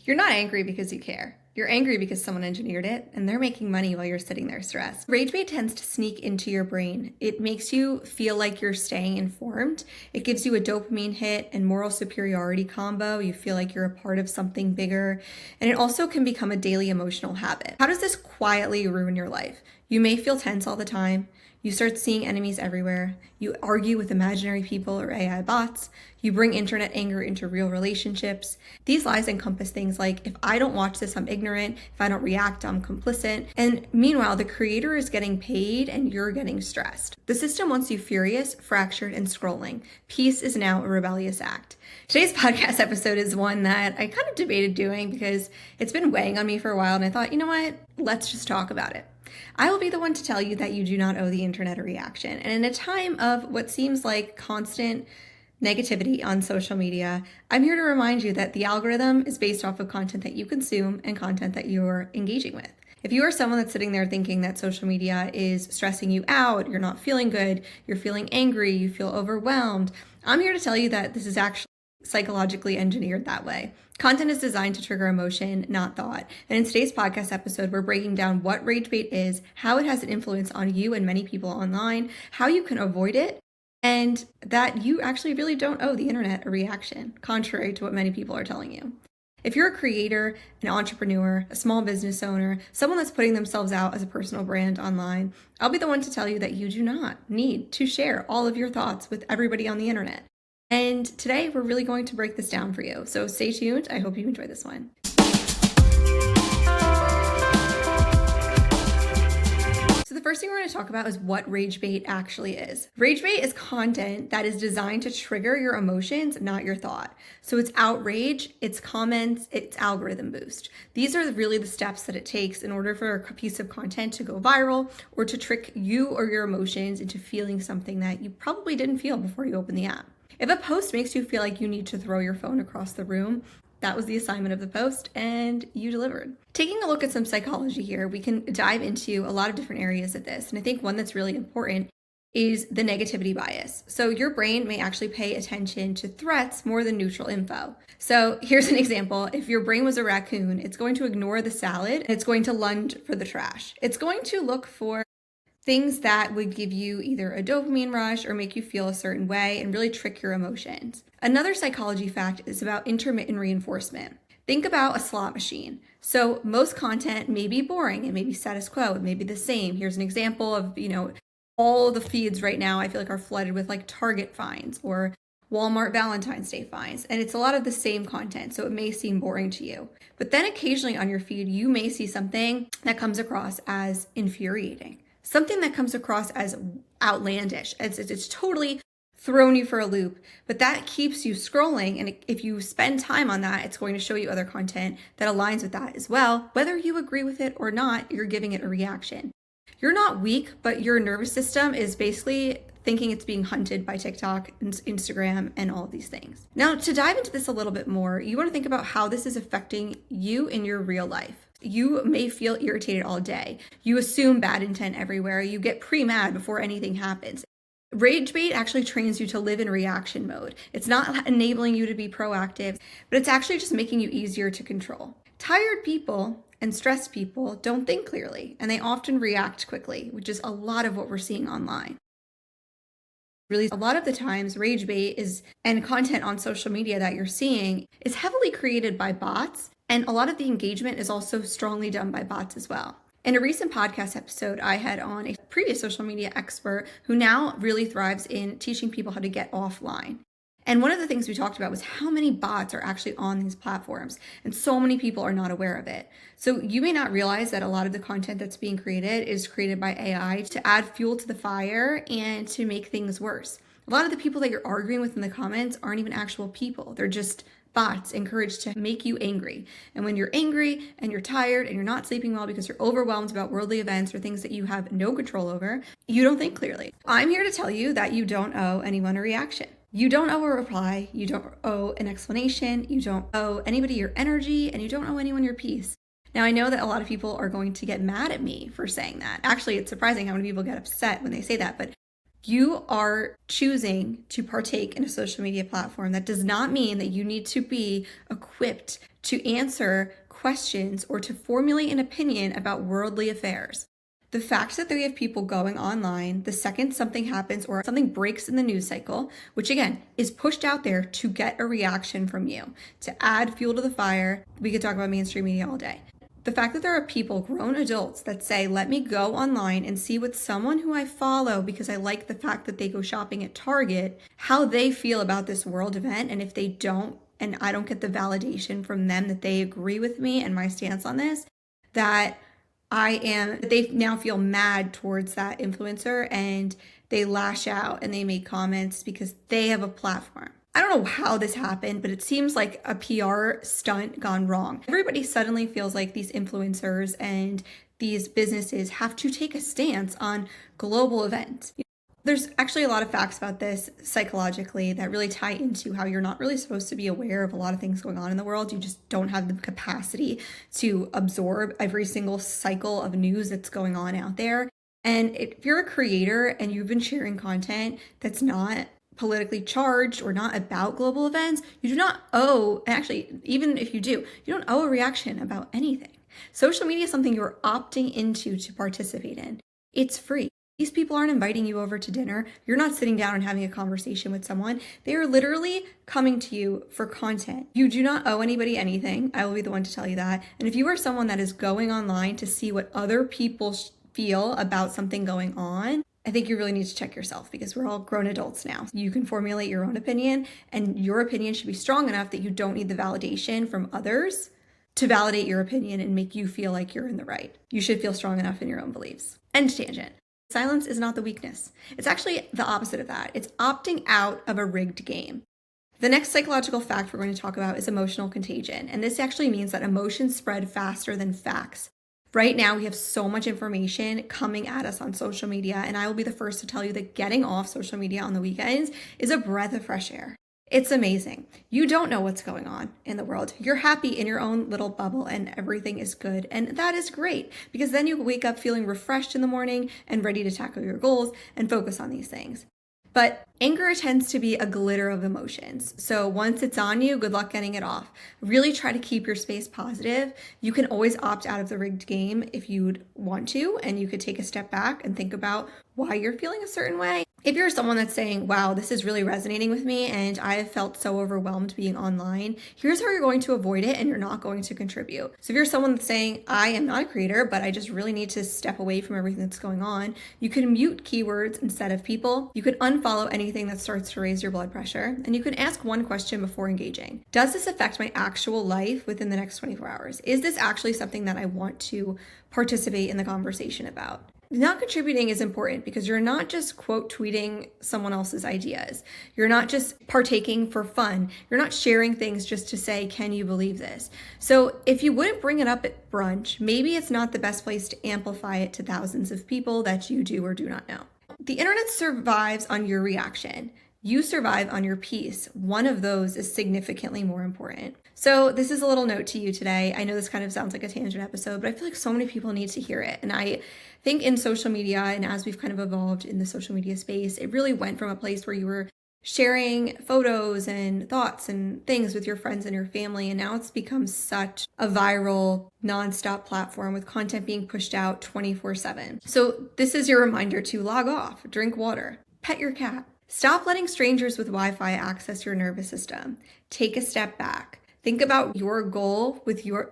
You're not angry because you care. You're angry because someone engineered it and they're making money while you're sitting there stressed. Rage bait tends to sneak into your brain. It makes you feel like you're staying informed. It gives you a dopamine hit and moral superiority combo. You feel like you're a part of something bigger. And it also can become a daily emotional habit. How does this quietly ruin your life? You may feel tense all the time. You start seeing enemies everywhere. You argue with imaginary people or AI bots. You bring internet anger into real relationships. These lies encompass things like, if I don't watch this, I'm ignorant. If I don't react, I'm complicit. And meanwhile, the creator is getting paid and you're getting stressed. The system wants you furious, fractured, and scrolling. Peace is now a rebellious act. Today's podcast episode is one that I kind of debated doing because it's been weighing on me for a while, and I thought, you know what? Let's just talk about it. I will be the one to tell you that you do not owe the internet a reaction. And in a time of what seems like constant negativity on social media, I'm here to remind you that the algorithm is based off of content that you consume and content that you're engaging with. If you are someone that's sitting there thinking that social media is stressing you out, you're not feeling good, you're feeling angry, you feel overwhelmed, I'm here to tell you that this is actually psychologically engineered that way. Content is designed to trigger emotion, not thought. And in today's podcast episode, we're breaking down what rage bait is, how it has an influence on you and many people online, how you can avoid it, and that you actually really don't owe the internet a reaction, contrary to what many people are telling you. If you're a creator, an entrepreneur, a small business owner, someone that's putting themselves out as a personal brand online, I'll be the one to tell you that you do not need to share all of your thoughts with everybody on the internet. And today we're really going to break this down for you. So stay tuned. I hope you enjoy this one. So the first thing we're going to talk about is what rage bait actually is. Rage bait is content that is designed to trigger your emotions, not your thought. So it's outrage, it's comments, it's algorithm boost. These are really the steps that it takes in order for a piece of content to go viral or to trick you or your emotions into feeling something that you probably didn't feel before you opened the app. If a post makes you feel like you need to throw your phone across the room, that was the assignment of the post and you delivered. Taking a look at some psychology here, we can dive into a lot of different areas of this. And I think one that's really important is the negativity bias. So your brain may actually pay attention to threats more than neutral info. So here's an example. If your brain was a raccoon, it's going to ignore the salad and it's going to lunge for the trash. It's going to look for things that would give you either a dopamine rush or make you feel a certain way and really trick your emotions. Another psychology fact is about intermittent reinforcement. Think about a slot machine. So most content may be boring, it may be status quo, it may be the same. Here's an example of, all the feeds right now I feel like are flooded with like Target finds or Walmart Valentine's Day finds. And it's a lot of the same content, so it may seem boring to you. But then occasionally on your feed, you may see something that comes across as infuriating. Something that comes across as outlandish. It's totally thrown you for a loop, but that keeps you scrolling. And if you spend time on that, it's going to show you other content that aligns with that as well. Whether you agree with it or not, you're giving it a reaction. You're not weak, but your nervous system is basically thinking it's being hunted by TikTok and Instagram and all of these things. Now, to dive into this a little bit more, you want to think about how this is affecting you in your real life. You may feel irritated all day. You assume bad intent everywhere. You get pre-mad before anything happens. Rage bait actually trains you to live in reaction mode. It's not enabling you to be proactive, but it's actually just making you easier to control. Tired people and stressed people don't think clearly, and they often react quickly, which is a lot of what we're seeing online. Really, a lot of the times, rage bait and content on social media that you're seeing is heavily created by bots. And a lot of the engagement is also strongly done by bots as well. In a recent podcast episode, I had on a previous social media expert who now really thrives in teaching people how to get offline. And one of the things we talked about was how many bots are actually on these platforms. And so many people are not aware of it. So you may not realize that a lot of the content that's being created is created by AI to add fuel to the fire and to make things worse. A lot of the people that you're arguing with in the comments aren't even actual people. They're just bots encouraged to make you angry. And when you're angry and you're tired and you're not sleeping well because you're overwhelmed about worldly events or things that you have no control over, you don't think clearly. I'm here to tell you that you don't owe anyone a reaction. You don't owe a reply. You don't owe an explanation. You don't owe anybody your energy, and you don't owe anyone your peace. Now, I know that a lot of people are going to get mad at me for saying that. Actually, it's surprising how many people get upset when they say that, but You are choosing to partake in a social media platform. That does not mean that you need to be equipped to answer questions or to formulate an opinion about worldly affairs. The fact that we have people going online the second something happens or something breaks in the news cycle, which again is pushed out there to get a reaction from you, to add fuel to the fire. We could talk about mainstream media all day. The fact that there are people, grown adults, that say, let me go online and see what someone who I follow, because I like the fact that they go shopping at Target, how they feel about this world event. And if they don't, and I don't get the validation from them that they agree with me and my stance on this, that they now feel mad towards that influencer and they lash out and they make comments because they have a platform. I don't know how this happened, but it seems like a PR stunt gone wrong. Everybody suddenly feels like these influencers and these businesses have to take a stance on global events. There's actually a lot of facts about this psychologically that really tie into how you're not really supposed to be aware of a lot of things going on in the world. You just don't have the capacity to absorb every single cycle of news that's going on out there. And if you're a creator and you've been sharing content that's not politically charged or not about global events, you do not owe, actually, even if you do, you don't owe a reaction about anything. Social media is something you're opting into to participate in. It's free. These people aren't inviting you over to dinner. You're not sitting down and having a conversation with someone. They are literally coming to you for content. You do not owe anybody anything. I will be the one to tell you that. And if you are someone that is going online to see what other people feel about something going on, I think you really need to check yourself, because we're all grown adults now. You can formulate your own opinion, and your opinion should be strong enough that you don't need the validation from others to validate your opinion and make you feel like you're in the right. You should feel strong enough in your own beliefs. End tangent. Silence is not the weakness. It's actually the opposite of that. It's opting out of a rigged game. The next psychological fact we're going to talk about is emotional contagion. And this actually means that emotions spread faster than facts. Right now, we have so much information coming at us on social media, and I will be the first to tell you that getting off social media on the weekends is a breath of fresh air. It's amazing. You don't know what's going on in the world. You're happy in your own little bubble and everything is good. And that is great, because then you wake up feeling refreshed in the morning and ready to tackle your goals and focus on these things. But anger tends to be a glitter of emotions. So once it's on you, good luck getting it off. Really try to keep your space positive. You can always opt out of the rigged game if you'd want to, and you could take a step back and think about why you're feeling a certain way. If you're someone that's saying, wow, this is really resonating with me and I have felt so overwhelmed being online, here's how you're going to avoid it and you're not going to contribute. So if you're someone that's saying, I am not a creator, but I just really need to step away from everything that's going on, you can mute keywords instead of people. You could unfollow anything that starts to raise your blood pressure, and you can ask one question before engaging. Does this affect my actual life within the next 24 hours? Is this actually something that I want to participate in the conversation about? Not contributing is important because you're not just quote tweeting someone else's ideas. You're not just partaking for fun. You're not sharing things just to say, can you believe this? So if you wouldn't bring it up at brunch, maybe it's not the best place to amplify it to thousands of people that you do or do not know. The internet survives on your reaction. You survive on your peace. One of those is significantly more important. So this is a little note to you today. I know this kind of sounds like a tangent episode, but I feel like so many people need to hear it. And I think in social media, and as we've kind of evolved in the social media space, it really went from a place where you were sharing photos and thoughts and things with your friends and your family. And now it's become such a viral, nonstop platform with content being pushed out 24/7. So this is your reminder to log off, drink water, pet your cat. Stop letting strangers with Wi-Fi access your nervous system. Take a step back. Think about your goal with your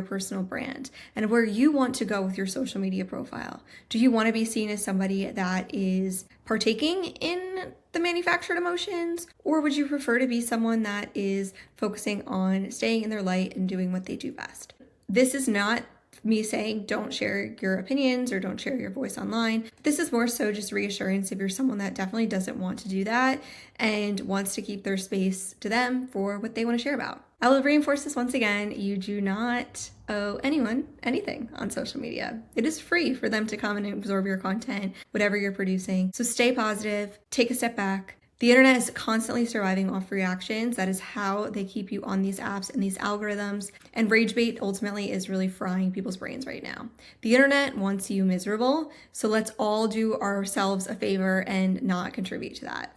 personal brand and where you want to go with your social media profile. Do you want to be seen as somebody that is partaking in the manufactured emotions, or would you prefer to be someone that is focusing on staying in their light and doing what they do best? This is not me saying don't share your opinions or don't share your voice online. This is more so just reassurance if you're someone that definitely doesn't want to do that and wants to keep their space to them for what they want to share about. I will reinforce this once again. You do not owe anyone anything on social media. It is free for them to come and absorb your content, whatever you're producing. So stay positive, take a step back, The internet is constantly surviving off reactions. That is how they keep you on these apps and these algorithms. And rage bait ultimately is really frying people's brains right now. The internet wants you miserable, so let's all do ourselves a favor and not contribute to that.